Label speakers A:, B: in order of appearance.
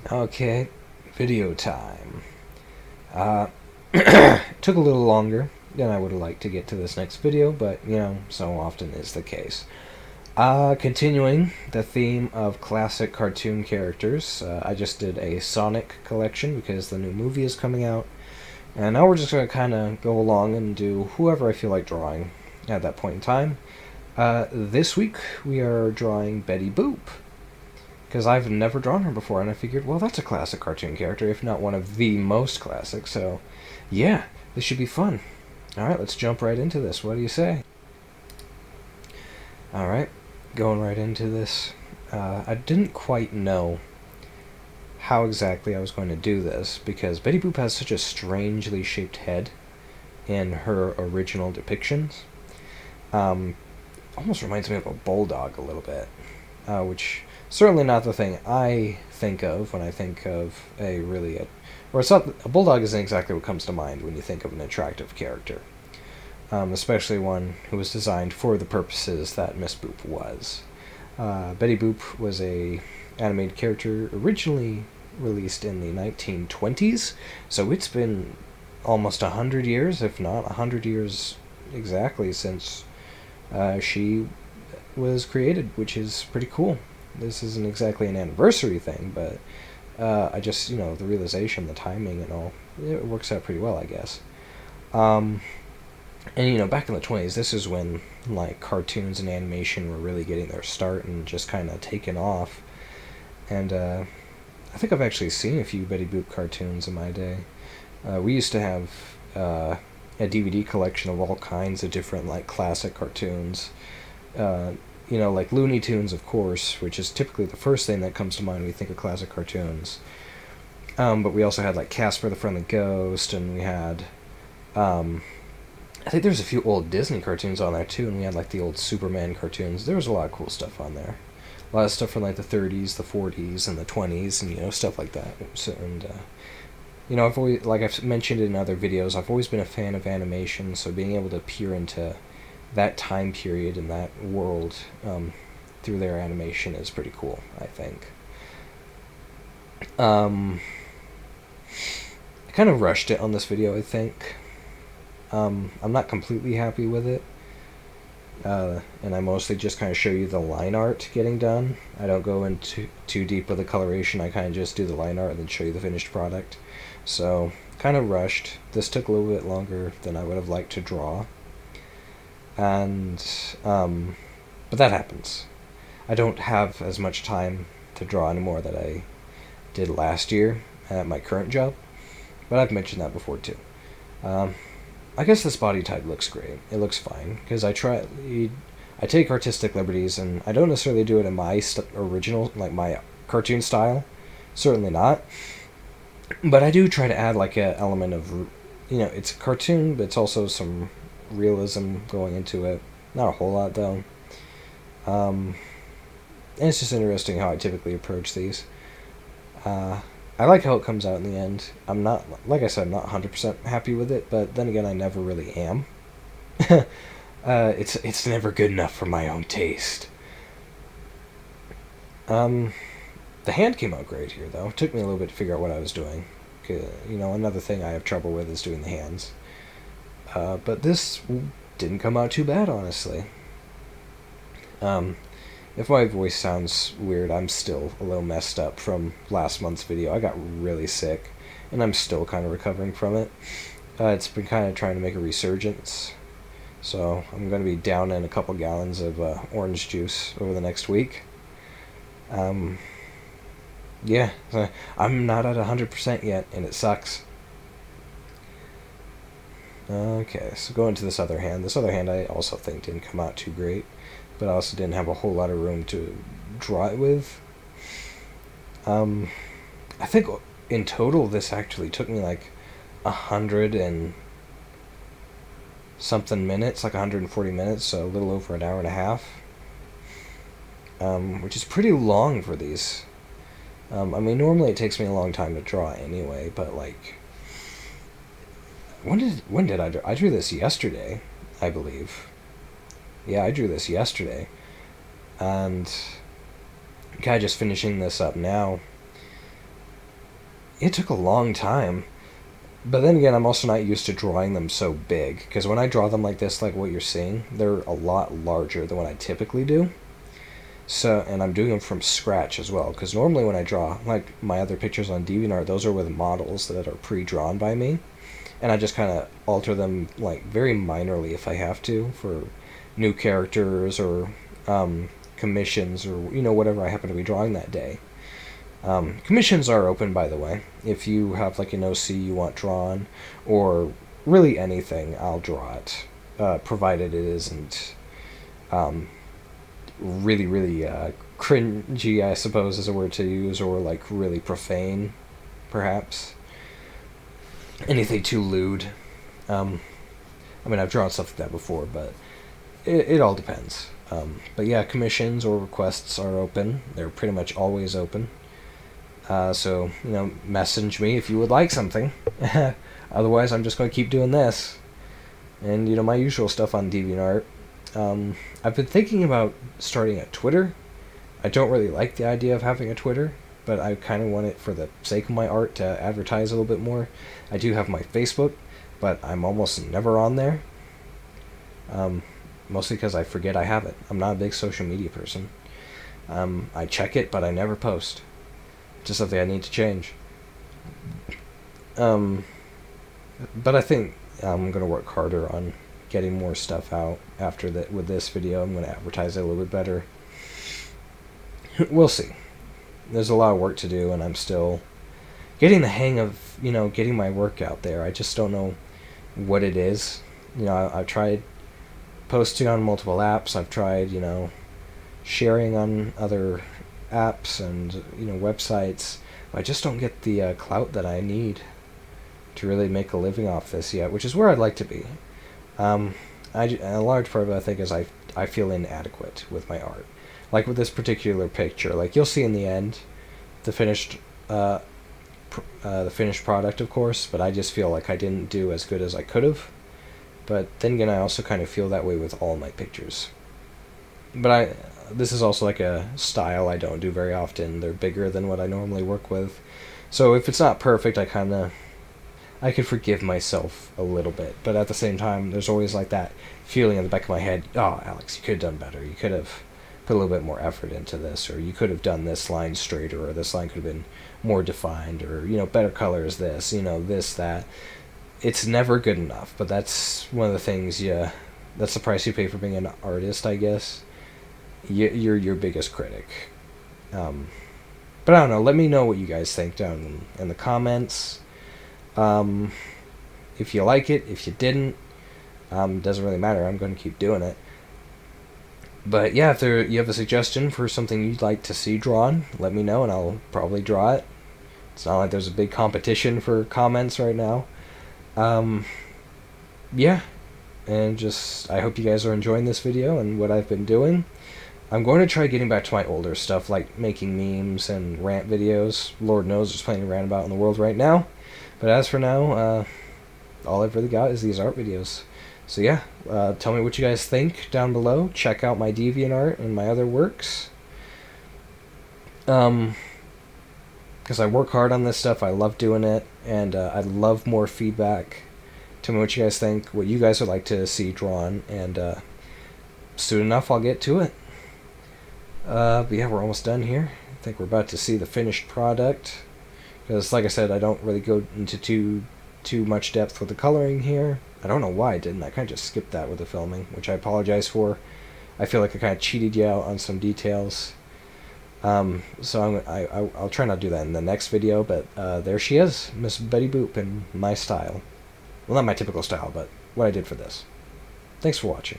A: Okay, video time. Uh, took a little longer than I would have liked to get to this next video, but so often is the case. Continuing the theme of classic cartoon characters, I just did a Sonic collection because the new movie is coming out, and now we're just going to kind of go along and do whoever I feel like drawing at that point in time. This week we are drawing Betty Boop, because I've never drawn her before, and I figured, well, that's a classic cartoon character, if not one of the most classic, so yeah, this should be fun. Alright, let's jump right into this. What do you say? Alright, going right into this. I didn't quite know how exactly I was going to do this, because Betty Boop has such a strangely shaped head in her original depictions. Almost reminds me of a bulldog a little bit, which certainly not the thing I think of when I think of or it's not, a bulldog isn't exactly what comes to mind when you think of an attractive character, especially one who was designed for the purposes that Miss Boop was. Betty Boop was a animated character originally released in the 1920s, so it's been almost 100 years, if not 100 years exactly, since she was created, which is pretty cool. This isn't exactly an anniversary thing, but I just, the realization, the timing, and all, it works out pretty well, I guess. And back in the 20s, this is when like cartoons and animation were really getting their start and just kind of taking off. And I think I've actually seen a few Betty Boop cartoons in my day. We used to have a DVD collection of all kinds of different like classic cartoons. Like Looney Tunes, of course, which is typically the first thing that comes to mind when we think of classic cartoons. But we also had like Casper the Friendly Ghost, and we had, I think there's a few old Disney cartoons on there too, and we had like the old Superman cartoons. There was a lot of cool stuff on there. A lot of stuff from like the 30s, the 40s, and the 20s, and stuff like that. So, and I've always, like I've mentioned in other videos, I've always been a fan of animation, so being able to peer into that time period and that world through their animation is pretty cool, I think. I kind of rushed it on this video, I think. I'm not completely happy with it. And I mostly just kind of show you the line art getting done. I don't go into too deep with the coloration. I kind of just do the line art and then show you the finished product. So, kind of rushed. This took a little bit longer than I would have liked to draw. And, but that happens. I don't have as much time to draw anymore that I did last year at my current job. But I've mentioned that before too. I guess this body type looks great. It looks fine, because I take artistic liberties, and I don't necessarily do it in my original, like my cartoon style. Certainly not. But I do try to add like an element of, it's a cartoon, but it's also some realism going into it. Not a whole lot, though. And it's just interesting how I typically approach these. I like how it comes out in the end. I'm not, like I said, I'm not 100% happy with it, but then again, I never really am. It's never good enough for my own taste. The hand came out great here, though. It took me a little bit to figure out what I was doing. Another thing I have trouble with is doing the hands. But this didn't come out too bad, honestly. If my voice sounds weird, I'm still a little messed up from last month's video. I got really sick, and I'm still kind of recovering from it. It's been kind of trying to make a resurgence, so I'm going to be down in a couple gallons of orange juice over the next week. Yeah, I'm not at 100% yet, and it sucks. Okay, so going to this other hand. This other hand I also think didn't come out too great, but I also didn't have a whole lot of room to draw it with. I think in total this actually took me like 100 and something minutes, like 140 minutes, so a little over an hour and a half. Which is pretty long for these. Normally it takes me a long time to draw anyway, but like, when did I draw? I drew this yesterday, I believe. Yeah, I drew this yesterday, and kind of just finishing this up now. it took a long time. But then again, I'm also not used to drawing them so big, because when I draw them like this, like what you're seeing, they're a lot larger than what I typically do. So, and I'm doing them from scratch as well, because normally when I draw, like my other pictures on DeviantArt, those are with models that are pre-drawn by me, and I just kind of alter them like very minorly if I have to for new characters or commissions or whatever I happen to be drawing that day. Commissions are open, by the way. If you have like an OC you want drawn, or really anything, I'll draw it, provided it isn't really, really cringy, I suppose is a word to use, or like really profane, perhaps. Anything too lewd. I mean, I've drawn stuff like that before, but it all depends. But yeah, commissions or requests are open. They're pretty much always open. So, message me if you would like something. Otherwise, I'm just going to keep doing this. And, my usual stuff on DeviantArt. I've been thinking about starting a Twitter. I don't really like the idea of having a Twitter, but I kind of want it for the sake of my art to advertise a little bit more. I do have my Facebook, but I'm almost never on there. Mostly because I forget I have it. I'm not a big social media person. I check it, but I never post. Just something I need to change. But I think I'm going to work harder on getting more stuff out after that. With this video, I'm going to advertise it a little bit better. We'll see. There's a lot of work to do, and I'm still getting the hang of, getting my work out there. I just don't know what it is. I've tried posting on multiple apps. I've tried, sharing on other apps and, websites. I just don't get the clout that I need to really make a living off this yet, which is where I'd like to be. A large part of it, I think, is I feel inadequate with my art. Like with this particular picture, like you'll see in the end, the finished product, of course, but I just feel like I didn't do as good as I could have. But then again, I also kind of feel that way with all my pictures. But this is also like a style I don't do very often. They're bigger than what I normally work with. So if it's not perfect, I could forgive myself a little bit. But at the same time, there's always like that feeling in the back of my head, oh, Alex, you could have done better. You could have put a little bit more effort into this, or you could have done this line straighter, or this line could have been more defined, or, better colors this, this, that. It's never good enough, but that's one of the things, that's the price you pay for being an artist, I guess. You're your biggest critic. But I don't know, let me know what you guys think down in the comments. If you like it, if you didn't, doesn't really matter, I'm going to keep doing it. But yeah, if you have a suggestion for something you'd like to see drawn, let me know and I'll probably draw it. It's not like there's a big competition for comments right now. Yeah, and I hope you guys are enjoying this video and what I've been doing. I'm going to try getting back to my older stuff, like making memes and rant videos. Lord knows there's plenty to rant about in the world right now. But as for now, all I've really got is these art videos. So yeah, tell me what you guys think down below. Check out my DeviantArt and my other works. Because I work hard on this stuff, I love doing it, and I'd love more feedback. Tell me what you guys think, what you guys would like to see drawn, and soon enough I'll get to it. But yeah, we're almost done here. I think we're about to see the finished product. Because like I said, I don't really go into too much depth with the coloring here. I don't know why I didn't. I kind of just skipped that with the filming, which I apologize for. I feel like I kind of cheated you out on some details. So I'll try not to do that in the next video, but there she is, Miss Betty Boop in my style. Well, not my typical style, but what I did for this. Thanks for watching.